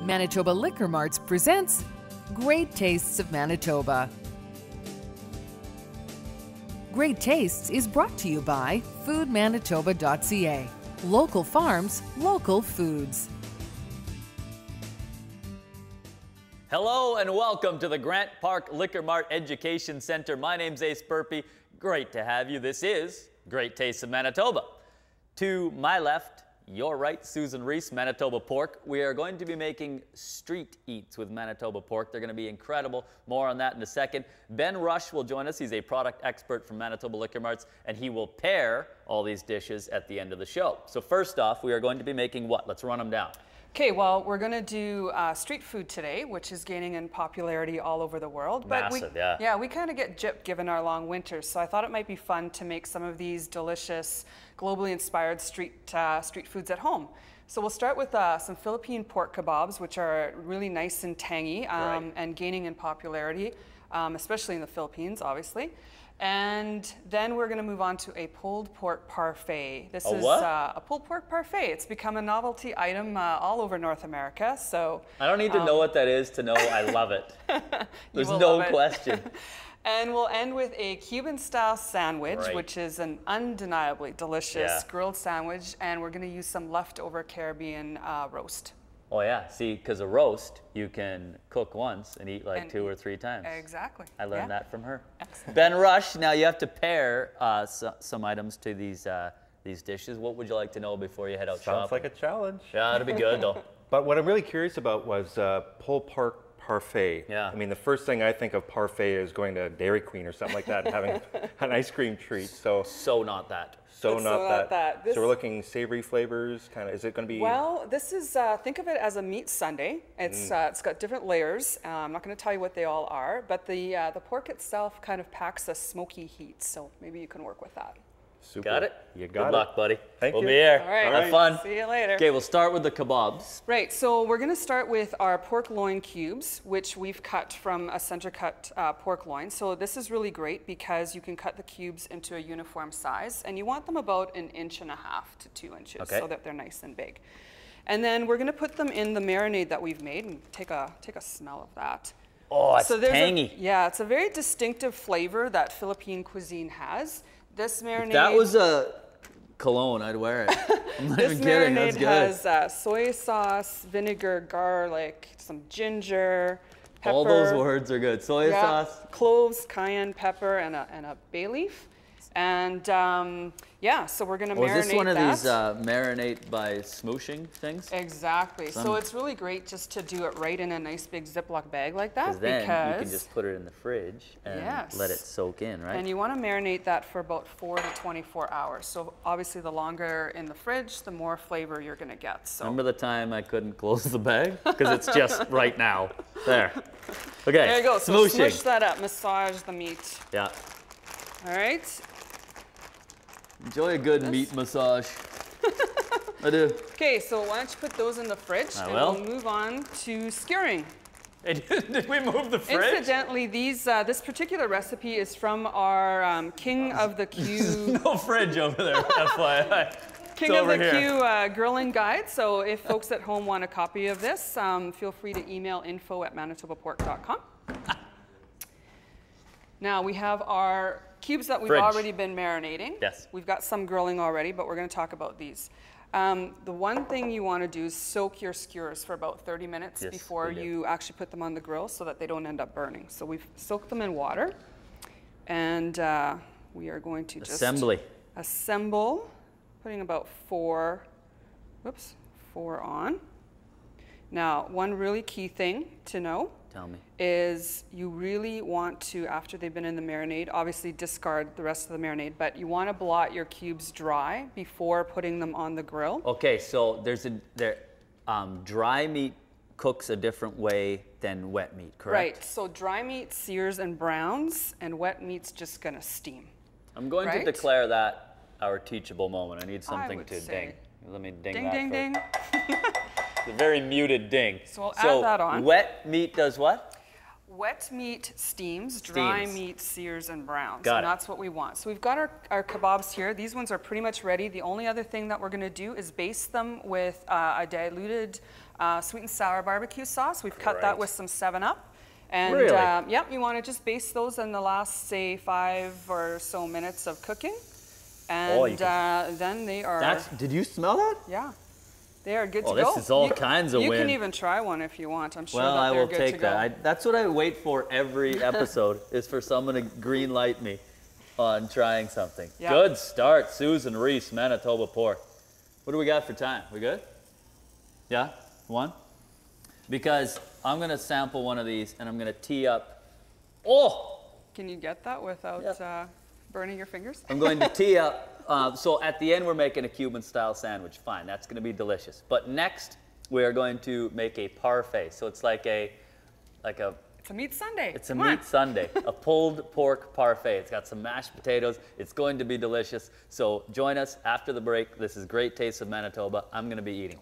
Manitoba Liquor Marts presents Great Tastes of Manitoba. Great Tastes is brought to you by foodmanitoba.ca. Local farms, local foods. Hello and welcome to the Grant Park Liquor Mart Education Center. My name's Ace Burpee. Great to have you. This is Great Tastes of Manitoba. To my left, your right, Susan Riese, Manitoba Pork. We are going to be making street eats with Manitoba Pork. They're going to be incredible. More on that in a second. Ben Rush will join us. He's a product expert from Manitoba Liquor Marts, and he will pair all these dishes at the end of the show. So first off, we are going to be making what? Let's run them down. Okay, well, we're going to do street food today, which is gaining in popularity all over the world. Massive, yeah. Yeah, we kind of get gypped given our long winters, so I thought it might be fun to make some of these delicious, globally inspired street foods at home. So we'll start with some Philippine pork kabobs, which are really nice and tangy and gaining in popularity, especially in the Philippines, obviously. And then we're going to move on to a pulled pork parfait. This is a pulled pork parfait. It's become a novelty item all over North America. So I don't need to know what that is to know I love it. There's no question. And we'll end with a Cuban-style sandwich, which is an undeniably delicious grilled sandwich. And we're going to use some leftover Caribbean roast. Oh yeah, see, because a roast, you can cook once and eat like 2 or 3 times. Exactly. I learned that from her. Excellent. Ben Rush, now you have to pair some items to these dishes. What would you like to know before you head out shopping? Sounds like a challenge. Yeah, it'll be good though. But what I'm really curious about was pulled pork parfait. Yeah. I mean, the first thing I think of parfait is going to Dairy Queen or something like that and having an ice cream treat. So not that. So not that. This, so we're looking savory flavors, kind of. Is it going to be? Well, this is, think of it as a meat sundae. It's got different layers. I'm not going to tell you what they all are, but the pork itself kind of packs a smoky heat, so maybe you can work with that. Super. Got it? You got it. Good luck, buddy. Thank you. We'll be here. All right. Have fun. See you later. Okay, we'll start with the kabobs. Right, so we're going to start with our pork loin cubes, which we've cut from a center cut pork loin. So this is really great because you can cut the cubes into a uniform size, and you want them about 1.5 inches to 2 inches so that they're nice and big. And then we're going to put them in the marinade that we've made, and take a smell of that. Oh, it's tangy. Yeah, it's a very distinctive flavor that Philippine cuisine has. This marinade. If that was a cologne, I'd wear it. I'm not even kidding. That's good. This marinade has soy sauce, vinegar, garlic, some ginger, pepper. All those words are good. Soy sauce, cloves, cayenne pepper, and a bay leaf. And yeah, so we're going to marinate that. Was this one of these marinate by smooshing things? Exactly. So it's really great just to do it right in a nice big Ziploc bag like that. Because then you can just put it in the fridge and let it soak in, right? And you want to marinate that for about 4 to 24 hours. So obviously the longer in the fridge, the more flavor you're going to get. So. Remember the time I couldn't close the bag? Because it's just right now. There. Okay, there you go. So smooshing. Smush that up. Massage the meat. Yeah. All right. Enjoy a good meat massage. I do. Okay, so why don't you put those in the fridge and we'll move on to skewering. Did we move the fridge? Incidentally, this particular recipe is from our King of the Q. No fridge over there, FYI. King of the Q grilling guide. So if folks at home want a copy of this, feel free to email info@manitobapork.com. Now we have our cubes that we've already been marinating. Yes. We've got some grilling already, but we're going to talk about these. The one thing you want to do is soak your skewers for about 30 minutes before you actually put them on the grill so that they don't end up burning. So we've soaked them in water, and we are going to just assemble, putting about 4 on. Now, one really key thing to know is you really want to, after they've been in the marinade, obviously discard the rest of the marinade, but you want to blot your cubes dry before putting them on the grill. Okay, so dry meat cooks a different way than wet meat, correct? Right, so dry meat sears and browns, and wet meat's just going to steam. I'm going to declare that our teachable moment. I need something to ding. Let me ding that ding, ding. It's a very muted ding. So we'll add that on. Wet meat does what? wet meat steams, dry Steams. meat sears and browns. Got and it. that's what we want. So we've got our kebabs here. These ones are pretty much ready. The only other thing that we're going to do is baste them with a diluted sweet and sour barbecue sauce. We've cut that Great. with some 7-Up. And Really? yep, you want to just baste those in the last, say, 5 or so minutes of cooking. And Oh, you can- then they are, Did you smell that? yeah, they are good Oh, to go. this is all kinds of You win. can even try one if you want. I'm sure Well, that I they're will good take to go. that. That's what I wait for every episode, is for someone to green light me on trying something. Yeah. Good start, Susan Riese, Manitoba Pork. What do we got for time? We good? Yeah? One? Because I'm going to sample one of these and I'm going to tee up. Oh! Can you get that without burning your fingers? I'm going to tee up. So at the end, we're making a Cuban-style sandwich. Fine, that's going to be delicious. But next, we are going to make a parfait. So it's like a It's a meat sundae. It's a Come on. meat sundae, a pulled pork parfait. It's got some mashed potatoes. It's going to be delicious. So join us after the break. This is Great Taste of Manitoba. I'm going to be eating.